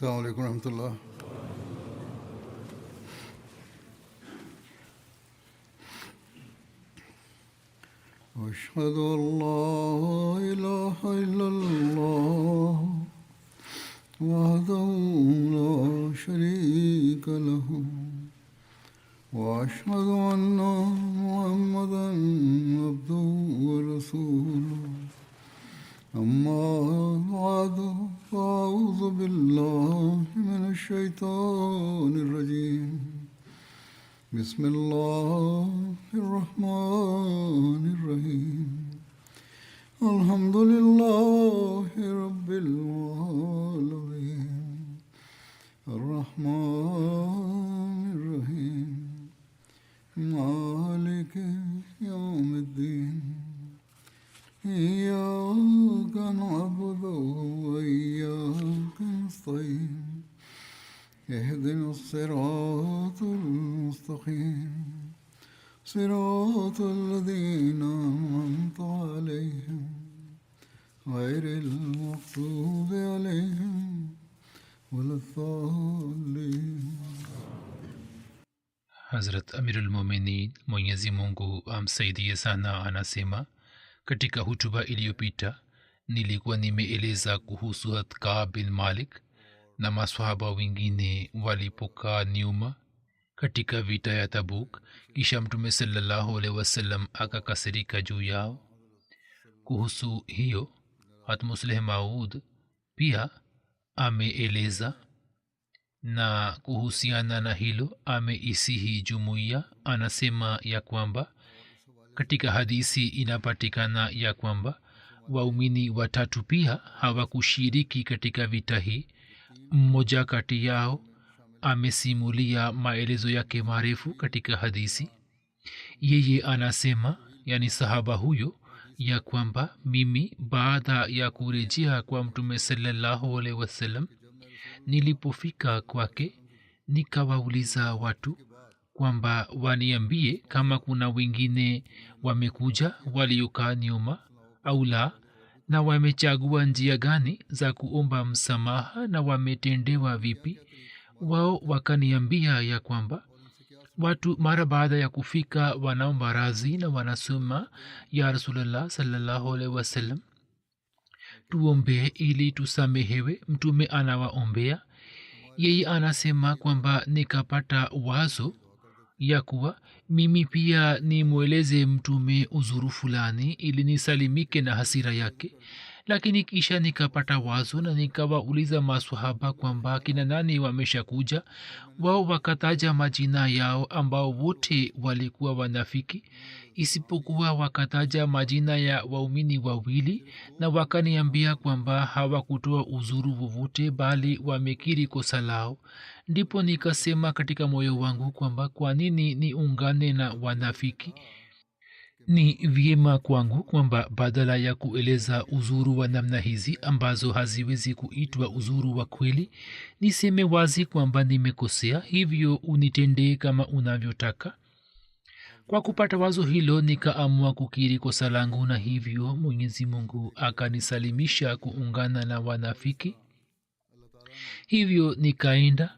السلام عليكم ورحمة الله. أشهد أن لا إله إلا الله وحده لا شريك له وأشهد أن محمدا عبده ورسوله أما بعد فأعوذ بالله من الشيطان الرجيم بسم الله الرحمن الرحيم الحمد لله رب العالمين الرحمن الرحيم مالك يوم الدين إياك نعبد وإياك نستعين اهدنا الصراط المستقيم صراط الذين أنعمت عليهم غير المغضوب عليهم ولا الضالين. Hazrat Amirul Mominin Mwenyezi Mungu amsaidie sana anasema, katika hutuba iliyopita nilikuwa nimeeleza kuhusu Ka'b bin Malik na maswahaba wengine walipokaa nyuma katika vita ya Tabuk. Kisha Mtume sallallahu alaihi wasallam akakasirika juu yao. Kuhusu hiyo Musleh Maud pia ameeleza, na kuhusiana na hilo ameisihi jumuiya. Anasema ya kwamba katika hadisi inapatikana ya kwamba waumini watatu pia hawakushiriki katika vita hii. Mmoja kati yao amesimulia maelezo yake marefu katika hadisi. Yeye anasema, yani sahaba huyo, ya kwamba mimi baada ya kurejea kwa Mtume sallallahu alaihi wasallam, nilipofika kwake nikawauliza watu kwamba waniambie kama kuna wengine wamekuja waliokaa nyuma au la, na wamechagua njia gani za kuomba msamaha na wametendewa vipi. Wao wakaniambia ya kwamba watu mara baada ya kufika wanaomba radhi na wanasema, ya Rasulullah sallallahu alaihi wasallam, tuombe ili tusamehewe. Mtume anawaombea. Yeye anasema kwamba nikapata wazo ya kuwa mimi pia nimweleze Mtume uzuru fulani ili nisalimike na hasira yake. Lakini kisha nikapata wazo na nikawauliza maswahaba kwamba kina nani wamesha kuja. Wao wakataja majina yao ambao wote walikuwa wanafiki, isipokuwa wakataja majina ya waumini wawili, na wakaniambia kwamba hawakutoa uzuru wowote bali wamekiri kosa lao. Ndipo nikasema katika moyo wangu kwamba kwa nini niungane na wanafiki? Ni vyema kwangu kwamba badala ya kueleza uzuru wa namna hizi ambazo haziwezi kuitwa uzuru wa kweli, niseme wazi kwamba nimekosea, hivyo unitendee kama unavyotaka. Kwa kupata wazo hilo nikaamua kukiri kosa langu, na hivyo Mwenyezi Mungu akanisalimisha kuungana na wanafiki. Hivyo nikaenda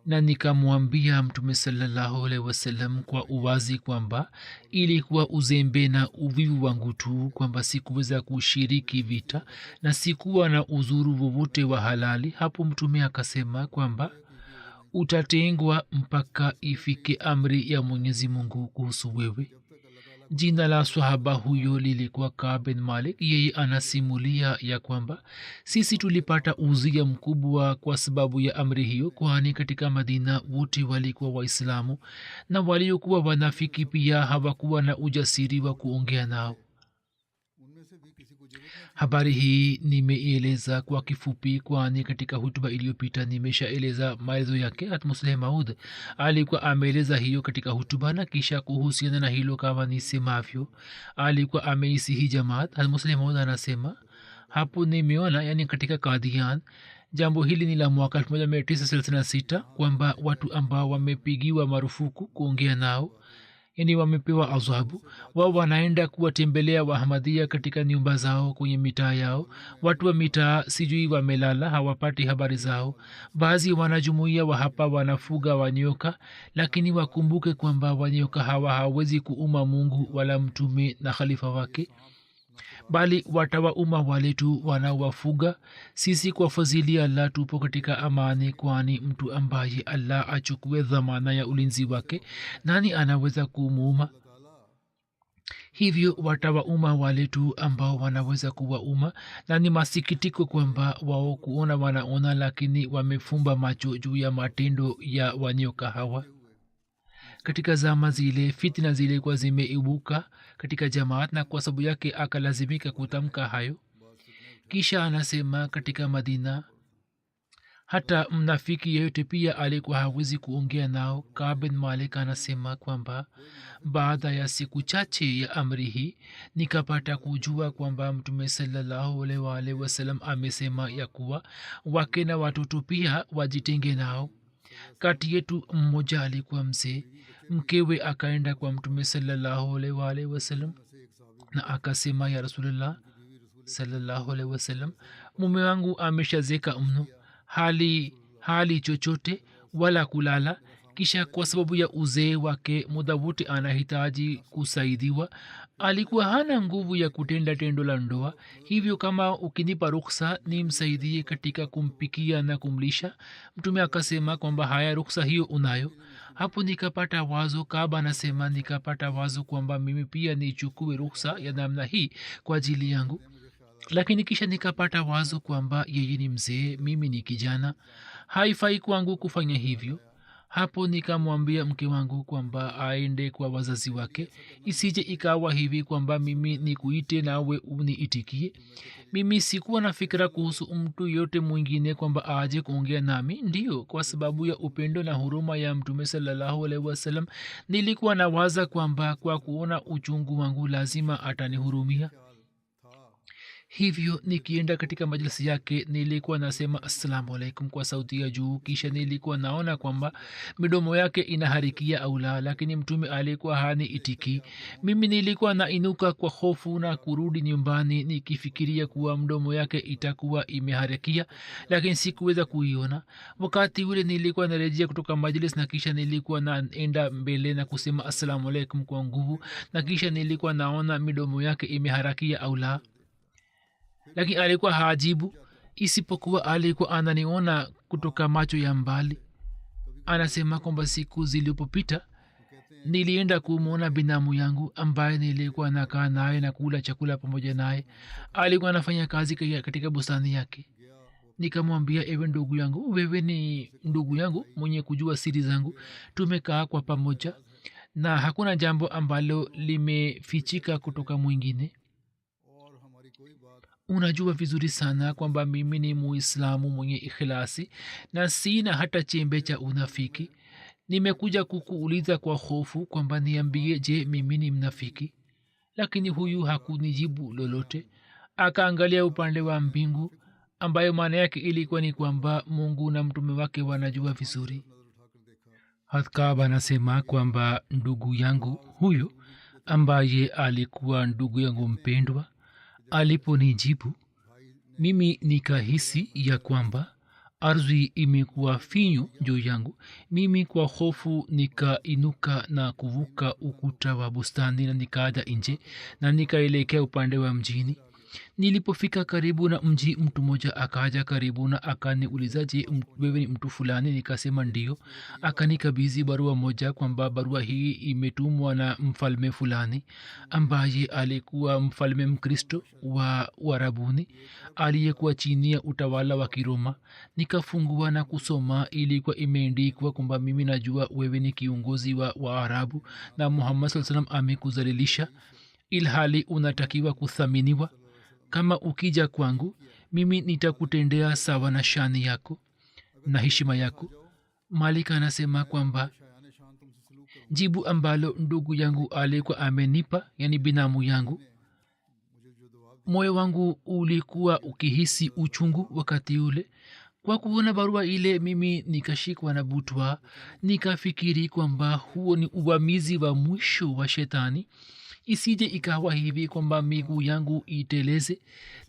na nikamwambia Mtume sallallahu alaihi wasallam kwa uwazi kwamba ilikuwa uzembe na uvivu wangu tu, kwamba sikuweza kushiriki vita na sikuwa na uzuru wowote wa halali. Hapo Mtume akasema kwamba utatengwa mpaka ifike amri ya Mwenyezi Mungu kuhusu wewe. Jina la sahaba huyo lilikuwa Ka'b bin Malik. Yeye anasimulia ya kwamba sisi tulipata uzia mkubwa kwa sababu ya amri hiyo, kwani katika Madina wote walikuwa Waislamu na waliokuwa wanafiki pia hawakuwa na ujasiri wa kuongea nao. Habari hii nimeieleza kwa kifupi, kwani katika hutuba iliyopita nimeshaeleza maelezo yake. Musleh Maud alikuwa ameeleza hiyo katika hutuba, na kisha kuhusiana na hilo kama nisemavyo alikuwa ameisihi jamaat. Musleh Maud anasema, hapo nimeona, yani katika Qadian, jambo hili ni la mwaka 1936, kwamba watu ambao wamepigiwa marufuku kuongea nao, yani wamepewa adhabu. Wao wanaenda kuwatembelea wahamadia katika nyumba zao kwenye mitaa yao. Watu wa mitaa sijui wamelala, hawapati habari zao. baadhi wanajumuia wa hapa wanafuga wanyoka, lakini wakumbuke kwamba wanyoka hawa hawezi kuuma mungu wala mtume na khalifa wake, bali watawauma wale tu wanawafuga. sisi kwa fadhili ya allah tupo katika amani, kwani mtu ambaye allah achukue dhamana ya ulinzi wake, nani anaweza kumuuma? hivyo watawauma wale tu ambao wanaweza kuwauma, na ni masikitiko kwamba wao kuona wanaona, lakini wamefumba macho juu ya matendo ya wanyoka hawa. katika zama zile fitna zilikuwa zimeibuka katika jamaat, na kwa sababu yake akalazimika kutamka hayo. kisha anasema katika Madina hata mnafiki yeyote pia alikuwa hawezi kuongea nao. Ka'b bin Malik anasema kwamba baada ya siku chache ya amri hii nikapata kujua kwamba mtume sallallahu alaihi wasallam amesema ya kuwa wake na watoto pia wajitenge nao. kati yetu mmoja alikuwa mzee, mkewe akaenda kwa mtume sallallahu alaihi wasallam na akasema, ya Rasulullah sallallahu alaihi wasallam, mume wangu ameshazeka mno, hali chochote wala kulala. kisha kwa sababu ya uzee wake muda wote anahitaji kusaidiwa. alikuwa hana nguvu ya kutenda tendo la ndoa, hivyo kama ukinipa ruksa nimsaidie katika kumpikia na kumlisha. mtume akasema kwamba haya, ruksa hiyo unayo. hapo nikapata wazo, Kaaba anasema nikapata wazo kwamba mimi pia nichukue ruksa ya namna hii kwa ajili yangu, lakini kisha nikapata wazo kwamba yeye ni mzee, mimi ni kijana, haifai kwangu kufanya hivyo. hapo nikamwambia mke wangu kwamba aende kwa wazazi wake, isije ikawa hivi kwamba mimi nikuite nawe uniitikie. mimi sikuwa na fikira kuhusu mtu yote mwingine kwamba aje kuongea nami. ndio kwa sababu ya upendo na huruma ya mtume sallallahu alaihi wasallam nilikuwa nawaza kwamba kwa kuona uchungu wangu lazima atanihurumia. hivyo nikienda katika majlisi yake nilikuwa nasema assalamu alaikum kwa sauti ya juu. kisha nilikuwa naona kwamba midomo yake inaharikia au la, lakini mtume alikuwa hani itiki. mimi nilikuwa nainuka kwa hofu na kurudi nyumbani nikifikiria kuwa mdomo yake itakuwa imeharikia, lakini sikuweza kuiona. wakati ule nilikuwa narejea kutoka majlis, na kisha nilikuwa naenda mbele na kusema assalamu alaikum kwa nguvu, na kisha nilikuwa naona midomo yake imeharakia au la, lakini alikuwa hajibu, isipokuwa alikuwa ananiona kutoka macho ya mbali. anasema kwamba siku zilipopita nilienda kumwona binamu yangu ambaye nilikuwa nakaa naye na kula chakula pamoja naye. alikuwa anafanya kazi katika bustani yake. nikamwambia, ewe ndugu yangu, wewe ni ndugu yangu mwenye kujua siri zangu, tumekaa kwa pamoja na hakuna jambo ambalo limefichika kutoka mwingine. unajua vizuri sana kwamba mimi ni muislamu mwenye ikhlasi na sina hata chembe cha unafiki. nimekuja kukuuliza kwa hofu kwamba niambie, je, mimi ni mnafiki? lakini huyu hakunijibu lolote. akaangalia upande wa mbingu, ambayo maana yake ilikuwa ni kwamba Mungu na mtume wake wanajua vizuri. Kaaba anasema kwamba ndugu yangu huyu ambaye alikuwa ndugu yangu mpendwa aliponijibu, mimi nikahisi ya kwamba ardhi imekuwa finyu juu yangu. mimi kwa hofu nikainuka na kuvuka ukuta wa bustani na nikaja nje na nikaelekea upande wa mjini. nilipofika karibu na mji, mtu mmoja akaja karibu na akaniuliza, je, wewe ni mtu fulani? nikasema ndio. akanikabidhi barua moja kwamba barua hii imetumwa na mfalme fulani ambaye alikuwa mfalme mkristo wa Uarabuni aliyekuwa chini ya utawala wa Kiroma. nikafungua na kusoma. ilikuwa imeandikwa kwamba mimi najua wewe ni kiongozi wa Waarabu na Muhammad sallallahu alaihi wasallam amekudhalilisha, ilhali unatakiwa kuthaminiwa. kama ukija kwangu mimi nitakutendea sawa na shani yako na heshima yako. Malik anasema kwamba jibu ambalo ndugu yangu alikuwa amenipa, yani binamu yangu, moyo wangu ulikuwa ukihisi uchungu wakati ule, kwa kuona barua ile mimi nikashikwa na butwa, nikafikiri kwamba huo ni uvamizi wa mwisho wa shetani, isije ikawa hivi kwamba miguu yangu iteleze.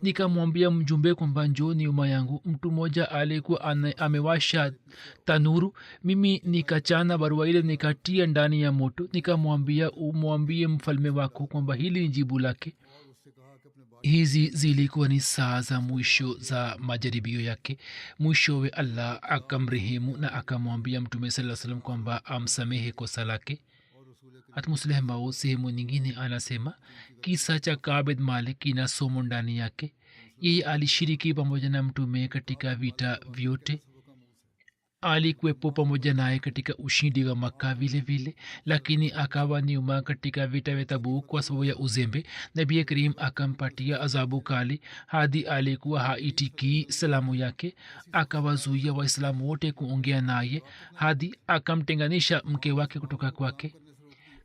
Nikamwambia mjumbe kwamba njoo nyuma yangu. Mtu mmoja alikuwa amewasha tanuru. Mimi nikachana barua ile nikatia ndani ya moto. Nikamwambia umwambie mfalme wako kwamba hili ni jibu lake. Hizi zilikuwa ni saa za mwisho za majaribio yake. Mwishowe Allah akamrehemu na akamwambia mtume sallallahu alaihi wasallam kwamba amsamehe kosa lake. Hatmusleh Maud sehemu nyingine anasema kisa cha Kabid Malik kina somo ndani yake. Yeye alishiriki pamoja na mtume katika vita vyote, alikuwepo pamoja naye katika ushindi wa Makka vile vile, lakini akawa nyuma katika vita vya Tabuk kwa sababu ya uzembe. Nabii Karim akampatia adhabu kali hadi alikuwa haitikii salamu yake, akawazuia Waislamu wote kuongea naye hadi akamtenganisha mke wake kutoka kwake.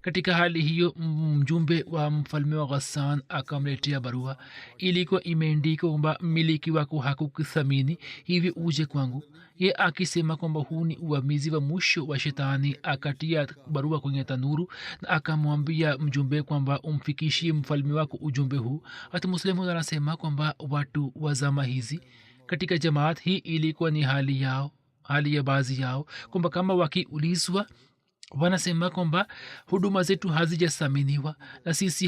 Katika hali hiyo mjumbe wa mfalme wa Ghassan akamletea barua. Ilikuwa imeandikwa kwamba mmiliki wako hakukuthamini, hivi uje kwangu. Ye akisema kwamba huu ni uvamizi wa mwisho wa shetani, akatia barua kwenye tanuru na akamwambia mjumbe kwamba umfikishie mfalme wako ujumbe huu. Hata Muslimu anasema kwamba watu wa zama hizi katika jamaat hii ilikuwa ni hali yao, hali ya baadhi yao, kwamba kama wakiulizwa wanasema kwamba huduma zetu hazijasaminiwa na sisi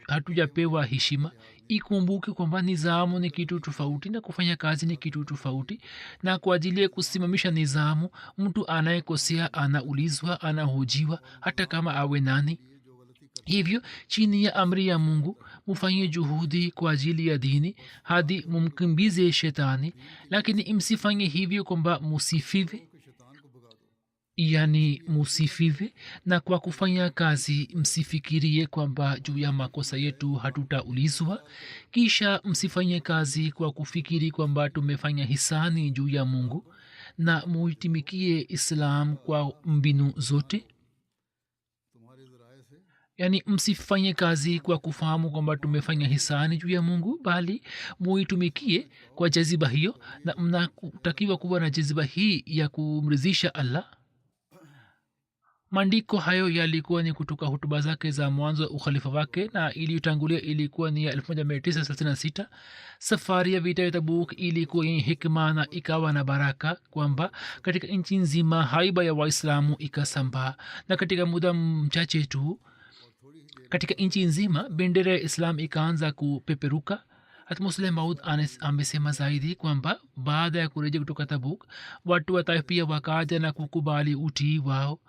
hatujapewa heshima. Ikumbuke kwamba nizamu ni kitu tofauti na kufanya kazi ni kitu tofauti, na kwa ajili ya kusimamisha nizamu mtu anayekosea anaulizwa, anahojiwa hata kama awe nani. Hivyo chini ya amri ya Mungu mufanye juhudi kwa ajili ya dini hadi mumkimbize shetani, lakini msifanye hivyo kwamba musifive, yani musifive. Na kwa kufanya kazi msifikirie kwamba juu ya makosa yetu hatutaulizwa. Kisha msifanye kazi kwa kufikiri kwamba tumefanya hisani juu ya Mungu, na muitimikie Islam kwa mbinu zote. Yani msifanye kazi kwa kufahamu kwamba tumefanya hisani juu ya Mungu, bali muitumikie kwa jaziba hiyo, na mnatakiwa kuwa na jaziba hii ya kumridhisha Allah. Maandiko hayo yalikuwa ni kutoka hutuba zake za mwanzo wa ukhalifa wake, na iliyotangulia ilikuwa ni ya 1936. Safari ya vita ya Tabuk ilikuwa yenye hikma na ikawa na baraka, kwamba katika nchi nzima haiba ya Waislamu ikasambaa, na katika muda mchache tu katika nchi nzima bendera ya Islam ikaanza kupeperuka. Hatmusleh Maud amesema zaidi kwamba baada ya kurejea kutoka Tabuk, watu wa Taif pia wakaja na kukubali utii wao.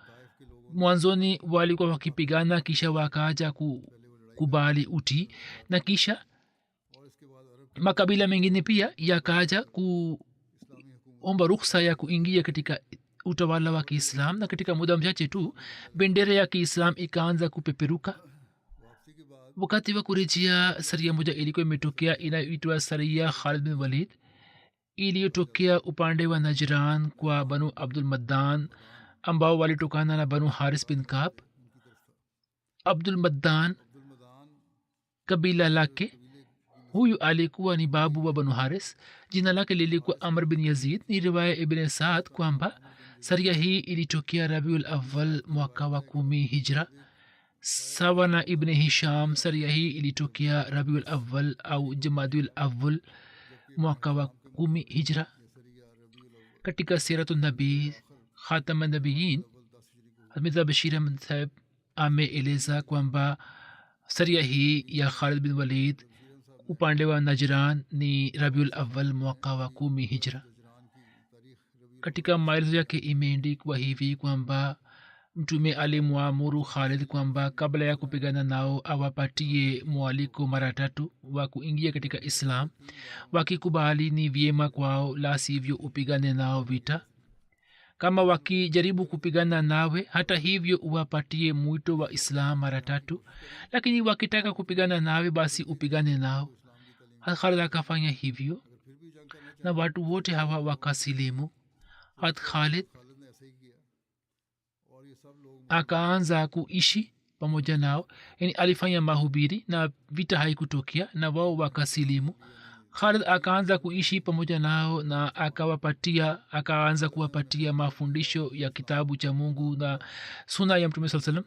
Mwanzoni walikuwa wakipigana, kisha wakaja kukubali utii, na kisha makabila mengine pia yakaja kuomba ruhusa ya kuingia katika utawala wa Kiislam, na katika muda mchache tu bendera ya Kiislam ikaanza kupeperuka. Wakati wa kurejea, saria moja ilikuwa imetokea inayoitwa Saria Khalid bin Walid, iliyotokea upande wa Najran kwa Banu Abdul Maddan ambao walitokana na Banu Haris bin Kaab. Abdul Maddan kabila lake, huyu alikuwa ni babu wa Banu Haris. Jina lake lilikuwa Amr bin Yazid. Ni riwaya Ibn Saad kwamba saria hii ilitokea Rabiul Awwal mwaka wa 10 Hijra, sawa na Ibn Hisham. Saria hii ilitokea Rabiul Awwal au Jamadul Awwal mwaka wa 10 Hijra. Katika Siratun Nabii Khatam an-Nabiyyin Mirza Bashir Ahmad Sahib ameeleza kwamba saria hii ya Khalid bin Walid upande wa Najran ni Rabiul Awwal mwaka wa 10 Hijra. Katika maelezo yake imeandikwa hivi kwamba mtume alimwamuru Khalid kwamba kabla ya kupigana nao awapatie mwaliko mara 3 wa kuingia katika Islam. Wakikubali ni vyema kwao, la sivyo upigane nao vita. Kama wakijaribu kupigana nawe, hata hivyo uwapatie mwito wa Islam mara 3, lakini wakitaka kupigana nawe basi upigane nao. Khalid akafanya hivyo na watu wote hawa wakasilimu. Hat Khalid akaanza kuishi pamoja nao, yani alifanya mahubiri na vita haikutokea na wao wakasilimu. khalid akaanza kuishi pamoja nao na akaanza kuwapatia mafundisho ya kitabu cha mungu na suna ya mtume saa salam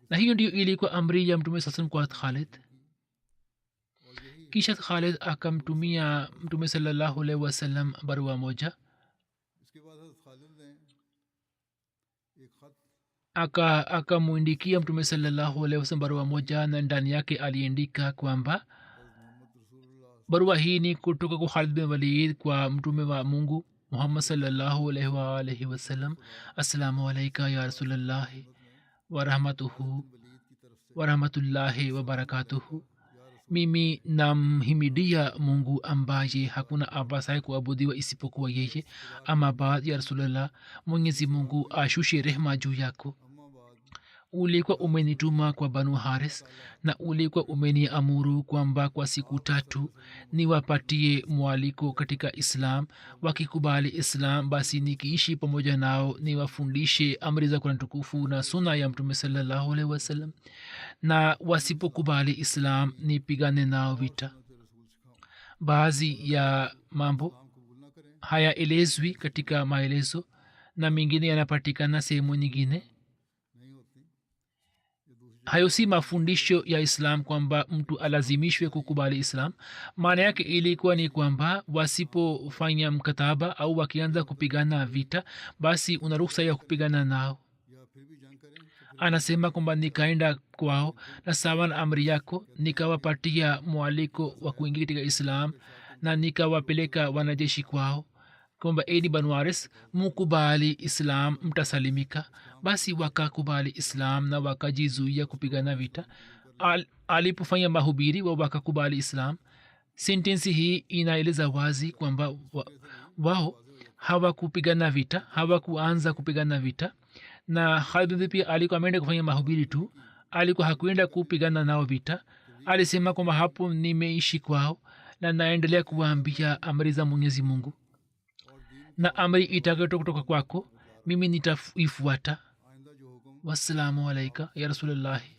na hiyo ndio ilikuwa amri ya mtume saa salam kwa khalid kisha khalid akamtumia mtume sallallahu alaihi wasallam barua moja akamwindikia mtume sallallahu alaihi wasallam barua moja na ndani yake aliandika kwamba barua hii ni kutoka kwa Khalid bin Walid kwa mtume wa mungu muhammad sallallahu alaihi wasallam assalamu alaika ya rasulallah wa rahmatullahi wa barakatuhu mimi namhimidia mungu ambaye hakuna apasaye kuabudiwa isipokuwa yeye ama baad ya rasulallah mwenyezi mungu ashushe rehma juu yako ulikuwa umenituma kwa banu haris na ulikuwa umeniamuru kwamba kwa siku 3 niwapatie mwaliko katika islam wakikubali islam basi nikiishi pamoja nao niwafundishe amri za Qur'an tukufu na suna ya mtume sallallahu alaihi wasallam na wasipokubali islam nipigane nao vita baadhi ya mambo hayaelezwi katika maelezo na mengine yanapatikana sehemu nyingine hayo si mafundisho ya islam kwamba mtu alazimishwe kukubali islam maana yake ilikuwa ni kwamba wasipofanya mkataba au wakianza kupigana vita basi una ruhusa ya kupigana nao anasema kwamba nikaenda kwao na sawa na amri yako nikawapatia mwaliko wa kuingia katika islam na nikawapeleka wanajeshi kwao kwamba eni banu haris mukubali islam mtasalimika basi wakakubali islam na wakajizuia kupigana vita alipofanya mahubiri wa wakakubali islam sentensi hii inaeleza wazi kwamba wao hawakupigana vita hawakuanza kupigana vita na Khalid pia alikuwa ameenda kufanya mahubiri tu alikuwa hakuenda kupigana nao vita alisema kwamba hapo nimeishi kwao na naendelea kuwaambia amri za mwenyezi mungu na amri itakayotoka kutoka kwako mimi nitaifuata wassalamu alaika ya rasulullahi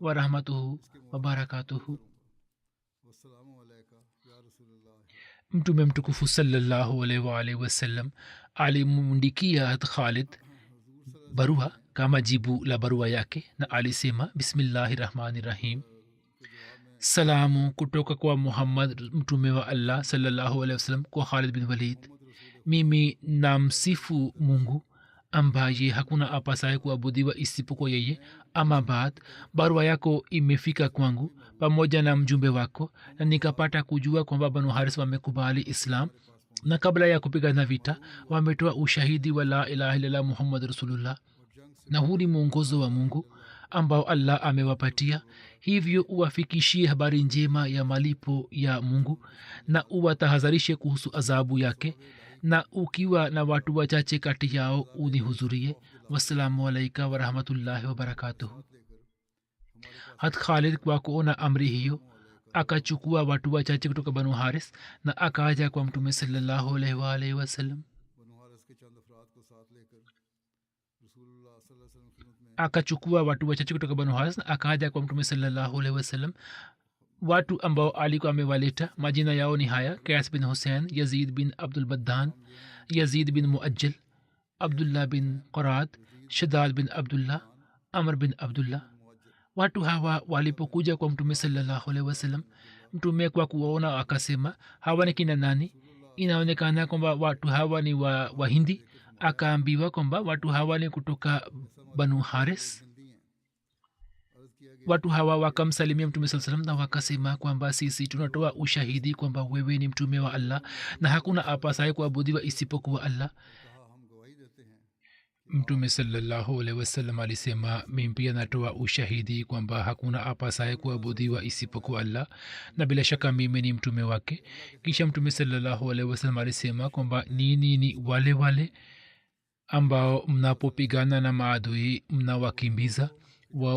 wa rahmatuhu wa barakatuhu mtume mtukufu sallallahu alaihi wasallam alimmundikia Khalid barua kama jibu la barua yake na alisema bismillahirrahmanirrahim salamu kutoka kwa muhammad mtume wa allah sallallahu alaihi wasallam kwa Khalid bin Walid mimi namsifu mungu ambaye hakuna apasaye kuabudiwa isipokuwa yeye ama baad barua yako imefika kwangu pamoja na mjumbe wako na nikapata kujua kwamba banu haris wamekubali islam na kabla ya kupigana vita wametoa ushahidi wa la ilaha illallah muhammad rasulullah na huu ni mwongozo wa mungu ambao allah amewapatia hivyo uwafikishie habari njema ya malipo ya mungu na uwatahadharishe kuhusu adhabu yake na ukiwa na watu wachache kati yao unihudhurie wassalamu alaika warahmatullahi wabarakatuhu hat Khalid kwa kuona amri hiyo akachukua watu wachache kutoka banu haris na akaja kwa mtume sallallahu alaihi wasallam akachukua watu wachache kutoka banu haris na akaja kwa mtume sallallahu alaihi wasallam watu ambao alikuwa amewaleta majina yao ni haya Qais bin Hussein Yazid bin Abdul Baddan Yazid bin Muajjal Abdullah bin Qarad Shaddad bin Abdullah Amr bin Abdullah watu hawa walipokuja kwa mtume sallallahu alaihi wasallam mtume kwa kuwaona akasema hawa ni kina nani inaonekana kwamba watu hawa ni wahindi akaambiwa kwamba watu hawa ni kutoka banu haris watu hawa wakamsalimia mtume saa salam na wakasema kwamba sisi tunatoa ushahidi kwamba wewe ni mtume wa allah na hakuna apasaye kuabudiwa isipokuwa allah mtume sallallahu alaihi wasallam alisema mimi pia natoa ushahidi kwamba hakuna apasaye kuabudiwa isipokuwa allah na bila shaka mimi ni mtume wake kisha mtume sallallahu alaihi wasallam alisema kwamba nini ni wale wale ambao mnapopigana na maadui mnawakimbiza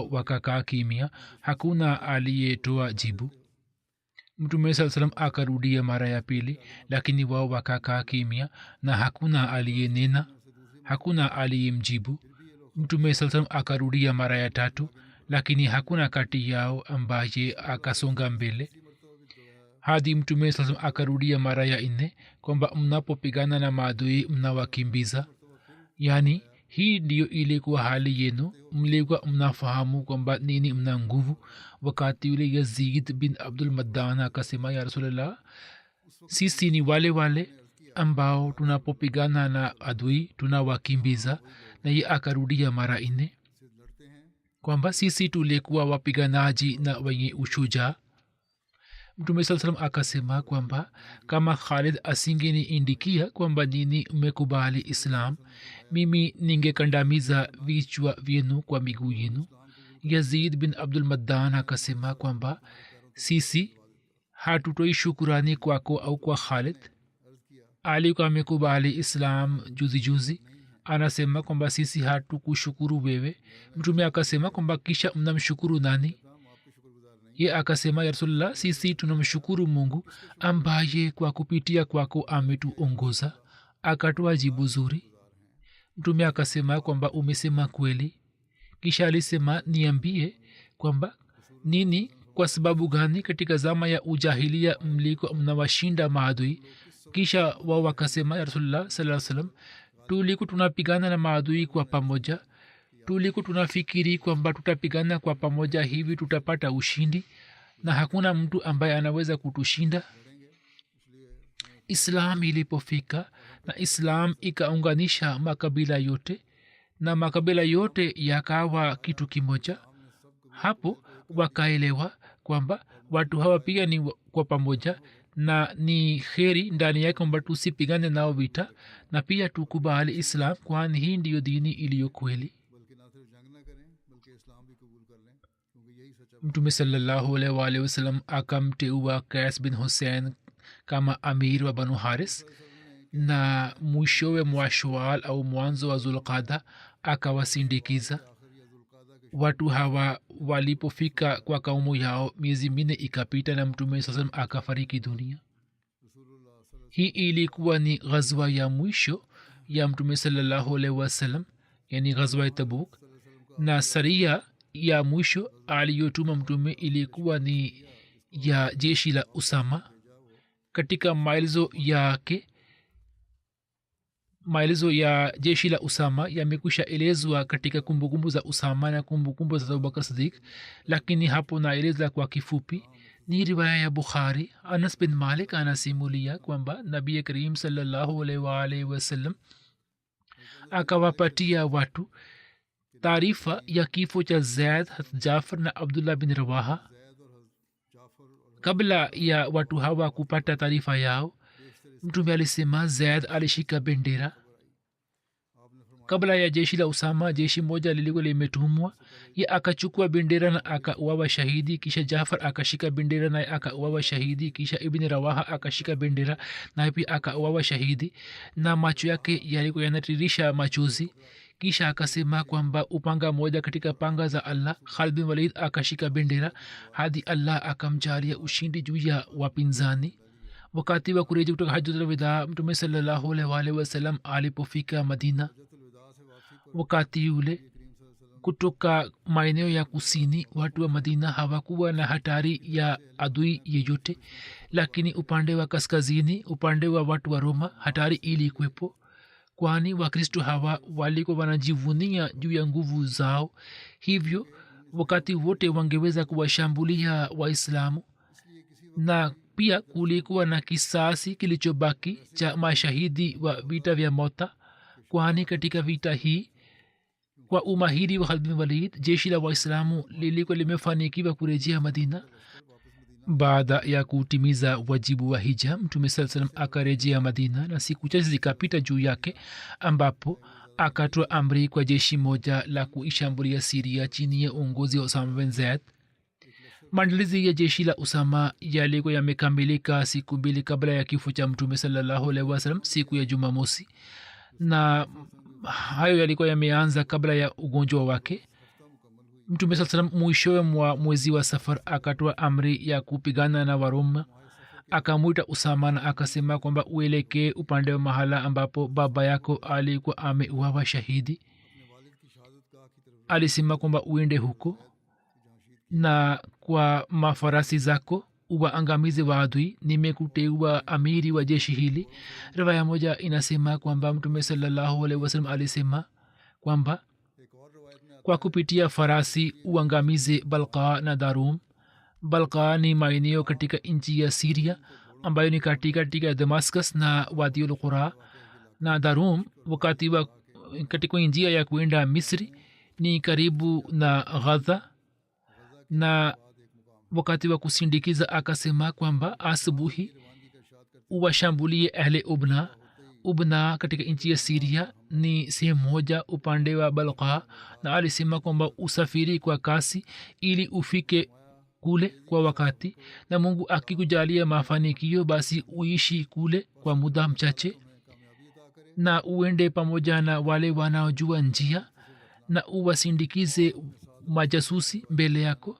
wakakaa kimya hakuna aliyetoa jibu mtume saa salam akarudia mara ya pili lakini wao wakakaa kimya na hakuna aliyenena hakuna aliyemjibu mtume saa salam akarudia mara ya 3 lakini hakuna kati yao ambaye akasonga mbele hadi mtume sasa akarudia mara ya nne kwamba mnapopigana na maadui mnawakimbiza. yaani hii ndiyo ilikuwa hali yenu, mlikuwa mnafahamu kwamba nini mna nguvu. wakati yule yazid bin abdul maddan akasema, ya rasulllah, sisi ni wale wale ambao tunapopigana na adui tunawakimbiza. na ye akarudia mara nne kwamba sisi tulikuwa wapiganaji na wenye ushujaa. mtume saa salam akasema kwamba kama khalid asingeniindikia kwamba nini mmekubali islam, mimi ningekandamiza vichwa vyenu kwa miguu yenu. yazid bin abdul maddan akasema kwamba sisi hatutoi shukurani kwako au kwa khalid, alikuwa amekubali islam juzi juzi. anasema kwamba sisi hatukushukuru wewe. mtume akasema kwamba kisha mnamshukuru nani? ye akasema, ya rasulullah, sisi tunamshukuru mungu ambaye kwa kupitia kwako ametuongoza. akatoa jibu zuri. mtume akasema kwamba umesema kweli. kisha alisema, niambie kwamba nini, kwa sababu gani katika zama ya ujahilia mliko mnawashinda maadui? kisha wao wakasema, ya rasulullah sallallahu alaihi wasallam, tuliko tunapigana na maadui kwa pamoja, tuliko tunafikiri kwamba tutapigana kwa pamoja hivi tutapata ushindi na hakuna mtu ambaye anaweza kutushinda. islam ilipofika na islam ikaunganisha makabila yote na makabila yote yakawa kitu kimoja, hapo wakaelewa kwamba watu hawa pia ni kwa pamoja na ni kheri ndani yake kwamba tusipigane nao vita na pia tukubali islam, kwani hii ndiyo dini iliyo kweli. mtume sallallahu alaihi wasallam akamteua Qais bin Hussein kama amir wa Banu Haris, na mwishowe mwa Shawwal au mwanzo wa Zulqada akawasindikiza. watu hawa walipofika kwa kaumu yao, miezi minne ikapita na mtume sallam akafariki dunia. hii ilikuwa ni ghazwa ya mwisho ya mtume sallallahu alaihi wasallam, yani ghazwa ya Tabuk, na saria ya mwisho aliyotuma mtume ilikuwa ni ya jeshi la Usama. katika maelezo ya jeshi la Usama yamekwisha elezwa katika kumbukumbu za Usama na kumbukumbu za Abubakar Siddiq, lakini hapo naeleza kwa kifupi. ni riwaya ya Bukhari. Anas bin Malik anasimulia kwamba Nabii Karim sallallahu alaihi wasallam akawapatia watu taarifa ya kifo cha Zaid, Jafar na Abdullah bin Rawaha. kabla ya watu hawa kupata taarifa yao, mtume alisema Zaid alishika bendera. kabla ya jeshi la Usama, jeshi moja lilikuwa limetumwa, ye akachukua bendera na akauawa shahidi. kisha Jafar akashika bendera na akauawa shahidi. kisha Ibn Rawaha akashika bendera na pia akauawa shahidi, na macho yake yalikuwa yanatiririsha machozi. kisha akasema kwamba upanga moja katika panga za Allah, Khalid bin Walid akashika bendera hadi Allah akamjalia ushindi juu ya wapinzani. wakati wa kurejea kutoka hajjatul wada, mtume sallallahu alaihi wasallam alipofika Madina, wakati yule kutoka maeneo ya kusini watu wa Madina hawakuwa na hatari ya adui yeyote, lakini upande wa kaskazini, upande wa watu wa Roma, hatari ilikuwepo, kwani Wakristo hawa walikuwa wanajivunia juu ya nguvu zao, hivyo wakati wote wangeweza kuwashambulia Waislamu. na pia kulikuwa na kisasi kilichobaki cha mashahidi wa vita vya Mota, kwani katika vita hii kwa umahiri wa Khalid bin Walid jeshi la Waislamu lilikuwa limefanikiwa kurejea Madina. baada ya kutimiza wajibu wa hija, mtume sallallahu alaihi wasallam akarejea Madina na siku chache zikapita juu yake, ambapo akatoa amri kwa jeshi moja la kuishambulia Siria chini ya uongozi wa Usama bin Zaid. maandalizi ya jeshi la Usama yalikuwa yamekamilika siku mbili kabla ya kifo cha mtume sallallahu alaihi wasallam, siku ya Jumamosi, na hayo yalikuwa yameanza kabla ya ugonjwa wake. mtume sallallahu alaihi wasallam mwishowe mwa mwezi wa Safar akatoa amri ya kupigana na Waroma. akamwita Usama na akasema kwamba uelekee upande wa mahala ambapo baba yako alikuwa ameuawa shahidi. alisema kwamba uende huko na kwa mafarasi zako uwaangamize waadui, nimekuteua amiri wa jeshi hili. Riwaya moja inasema kwamba mtume sallallahu alaihi wasallam alisema kwamba kwa kupitia farasi uangamize balqa na darum. balqa ni maeneo katika nchi ya siria ambayo ni katika damascus na wadiul qura, na darum wakati wa katika njia ya kuenda misri ni karibu na Gaza. Na wakati wa kusindikiza akasema kwamba asubuhi uwashambulie ahle ubna. ubna katika nchi ya siria ni sehemu moja upande wa balqa, na alisema kwamba usafiri kwa kasi ili ufike kule kwa wakati, na mungu akikujalia mafanikio basi uishi kule kwa muda mchache na uende pamoja na wale wanaojua njia na uwasindikize majasusi mbele yako.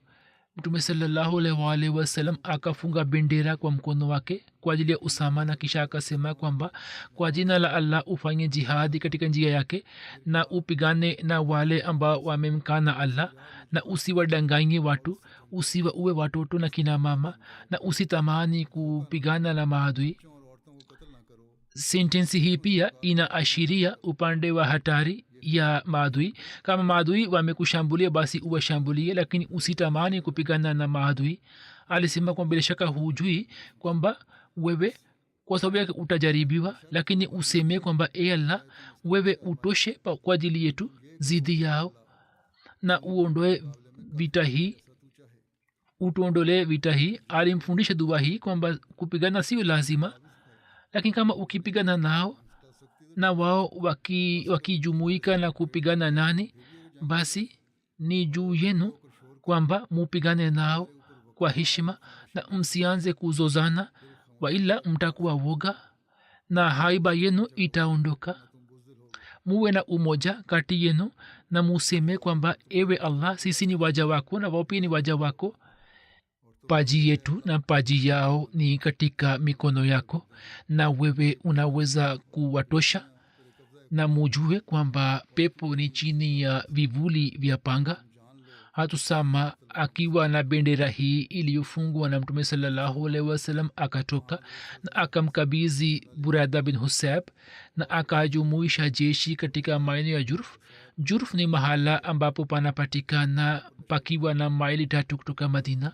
mtume sallallahu alaihi wasallam akafunga bendera kwa mkono wake kwa ajili ya usama, na kisha akasema kwamba kwa jina la allah ufanye jihadi katika njia yake na upigane na wale ambao wamemkana allah, na usiwadanganye watu, usiwaue watoto na kina mama, na usitamani kupigana na maadui. sentensi hii pia inaashiria upande wa hatari ya maadui. kama maadui wamekushambulia basi uwashambulie, lakini usitamani kupigana na maadui. alisema kwamba bila shaka hujui kwamba wewe kwa sababu yake utajaribiwa, lakini useme kwamba e allah wewe utoshe kwa ajili yetu zidi yao, na uondoe vita hii, utuondolee vita hii. alimfundisha dua hii kwamba kupigana sio lazima, lakini kama ukipigana nao na wao wakijumuika na kupigana nani, basi ni juu yenu kwamba mupigane nao kwa heshima na msianze kuzozana, waila mtakuwa woga na haiba yenu itaondoka. muwe na umoja kati yenu na museme kwamba ewe allah sisi ni waja wako na wao pia ni waja wako. paji yetu na paji yao ni katika mikono yako, na wewe unaweza kuwatosha, na mujue kwamba pepo ni chini ya vivuli vya panga. hatusama akiwa na bendera hii iliyofungwa na mtume sallallahu alaihi wasallam akatoka na akamkabizi burada bin husab na akajumuisha jeshi katika maeneo ya jurf. jurf ni mahala ambapo panapatikana pakiwa na maili 3 kutoka madina.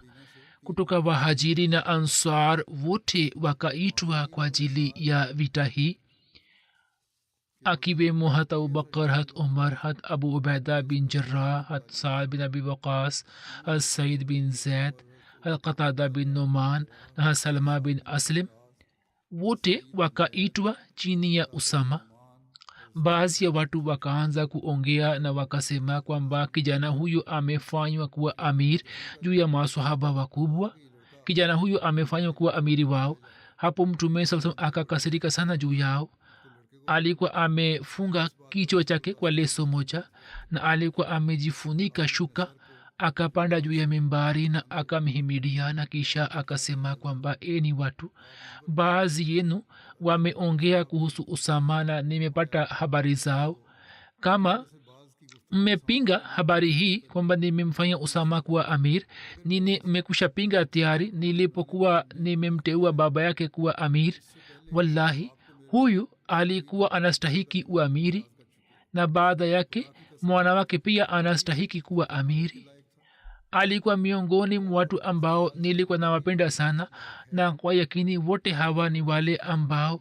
kutoka wahajiri na ansar wote wakaitwa kwa ajili ya vita hii, akiwemo hat abubakar, hat umar, hat abu ubaida bin jarrah, hat saad bin abi waqas, hat said bin zaid, hat qatada bin numan na hat salma bin aslim. wote wakaitwa chini ya usama. baadhi ya watu wakaanza kuongea na wakasema kwamba kijana huyu amefanywa kuwa amir juu ya masahaba wakubwa, kijana huyu amefanywa kuwa amiri wao. hapo mtume sallallahu akakasirika sana juu yao. alikuwa amefunga kichwa chake kwa leso moja na alikuwa amejifunika shuka, akapanda juu ya mimbari na akamhimidia, na kisha akasema kwamba eni watu, baadhi yenu wameongea kuhusu usama na nimepata habari zao. kama mmepinga habari hii kwamba nimemfanya usama kuwa amir, nimekusha pinga tayari nilipokuwa nimemteua baba yake kuwa amir. wallahi huyu alikuwa anastahiki uamiri, na baada yake mwana wake pia anastahiki kuwa amiri. alikuwa miongoni mwa watu ambao nilikuwa nawapenda sana, na kwa yakini wote hawa ni wale ambao